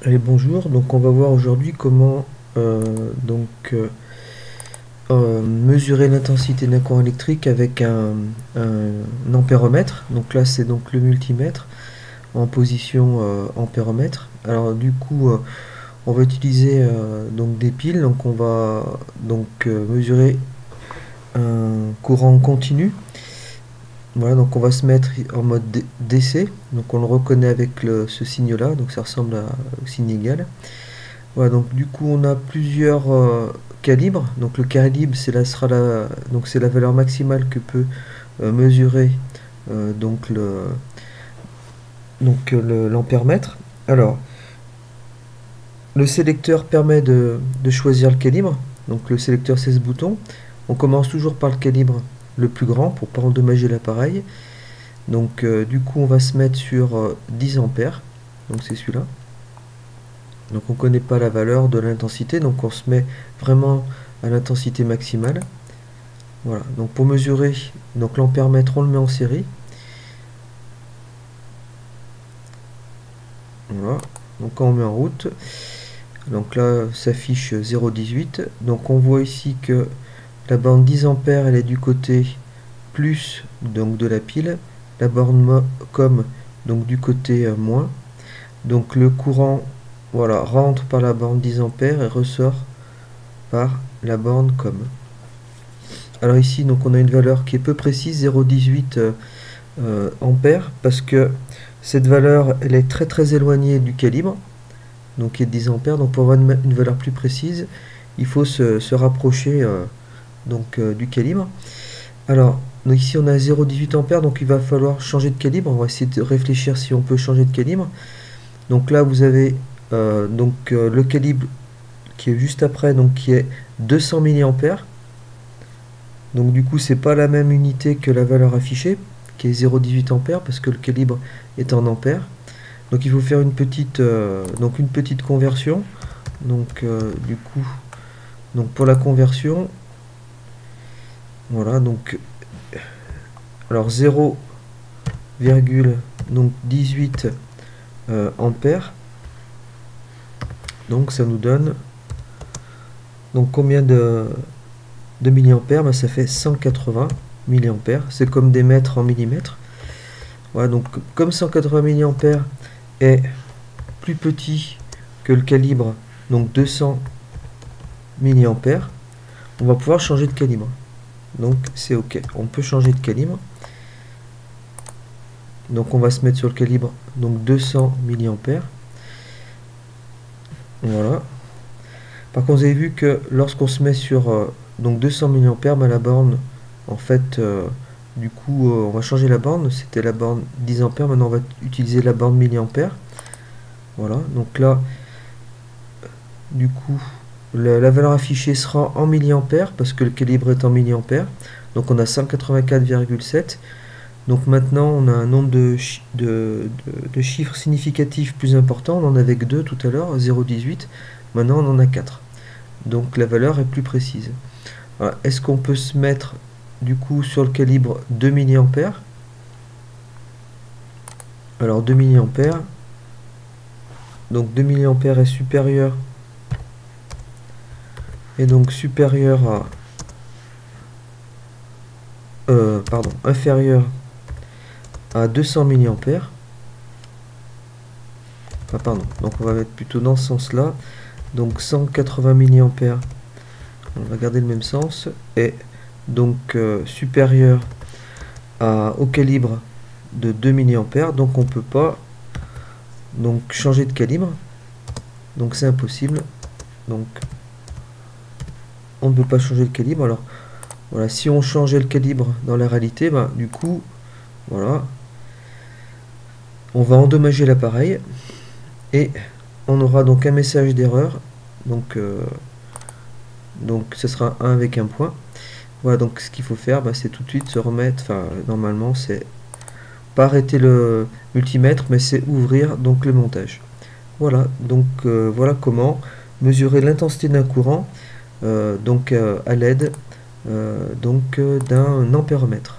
Allez, bonjour. Donc on va voir aujourd'hui comment mesurer l'intensité d'un courant électrique avec un ampéromètre. Donc là c'est donc le multimètre en position ampéromètre. Alors du coup on va utiliser donc des piles. Donc on va mesurer un courant continu. Voilà, donc on va se mettre en mode DC. Donc on le reconnaît avec ce signe là. Donc ça ressemble au signe égal. Voilà, donc du coup on a plusieurs calibres. Donc le calibre c'est la valeur maximale que peut mesurer euh, donc le l'ampèremètre. Alors le sélecteur permet de choisir le calibre. Donc le sélecteur c'est ce bouton. On commence toujours par le calibre le plus grand pour pas endommager l'appareil. Donc du coup on va se mettre sur 10 ampères. Donc c'est celui-là. Donc on ne connaît pas la valeur de l'intensité, donc on se met vraiment à l'intensité maximale. Voilà, donc pour mesurer donc l'ampèremètre, on le met en série. Voilà, donc quand on met en route, donc là s'affiche 0,18. Donc on voit ici que la borne 10 ampères elle est du côté plus donc de la pile, la borne com donc du côté moins. Donc le courant voilà rentre par la borne 10 ampères et ressort par la borne com. Alors ici, donc on a une valeur qui est peu précise, 0,18 ampères, parce que cette valeur, elle est très très éloignée du calibre, donc qui est de 10 ampères. Donc pour avoir une valeur plus précise, il faut se rapprocher du calibre. Alors donc ici on a 0,18 ampères, donc il va falloir changer de calibre. On va essayer de réfléchir si on peut changer de calibre. Donc là vous avez le calibre qui est juste après, donc qui est 200 milliampères. Donc du coup c'est pas la même unité que la valeur affichée qui est 0,18 ampères parce que le calibre est en ampères. Donc il faut faire une petite conversion. Donc du coup donc pour la conversion voilà donc alors 0,18 ampères. Donc ça nous donne donc combien de milliampères? Ben, ça fait 180 milliampères. C'est comme des mètres en millimètres. Voilà, donc comme 180 milliampères est plus petit que le calibre, donc 200 milliampères, on va pouvoir changer de calibre. Donc c'est OK. On peut changer de calibre. Donc on va se mettre sur le calibre donc 200 milliampères. Voilà. Par contre, vous avez vu que lorsqu'on se met sur donc 200 milliampères, ben, la borne, en fait, du coup, on va changer la borne. C'était la borne 10 ampères. Maintenant, on va utiliser la borne milliampères. Voilà. Donc là, du coup, la valeur affichée sera en milliampères parce que le calibre est en milliampères. Donc on a 184,7. Donc maintenant, on a un nombre de chiffres significatifs plus important. On en avait que 2 tout à l'heure, 0,18. Maintenant, on en a 4. Donc la valeur est plus précise. Voilà. Est-ce qu'on peut se mettre du coup sur le calibre 2 milliampères? Alors 2 milliampères. Donc 2 milliampères est supérieur inférieur à 200 milliampères. Ah, pardon, donc on va mettre plutôt dans ce sens-là. Donc 180 milliampères, on va garder le même sens, et donc supérieur au calibre de 2 milliampères. Donc on peut pas donc changer de calibre. Donc c'est impossible. Donc on ne peut pas changer le calibre. Alors voilà, si on changeait le calibre dans la réalité, ben, du coup, voilà, on va endommager l'appareil et on aura donc un message d'erreur. Donc ce sera 1 avec un point. Voilà, donc ce qu'il faut faire, ben, c'est tout de suite se remettre, enfin normalement c'est pas arrêter le multimètre, mais c'est ouvrir donc le montage. Voilà, donc voilà comment mesurer l'intensité d'un courant à l'aide d'un ampéromètre.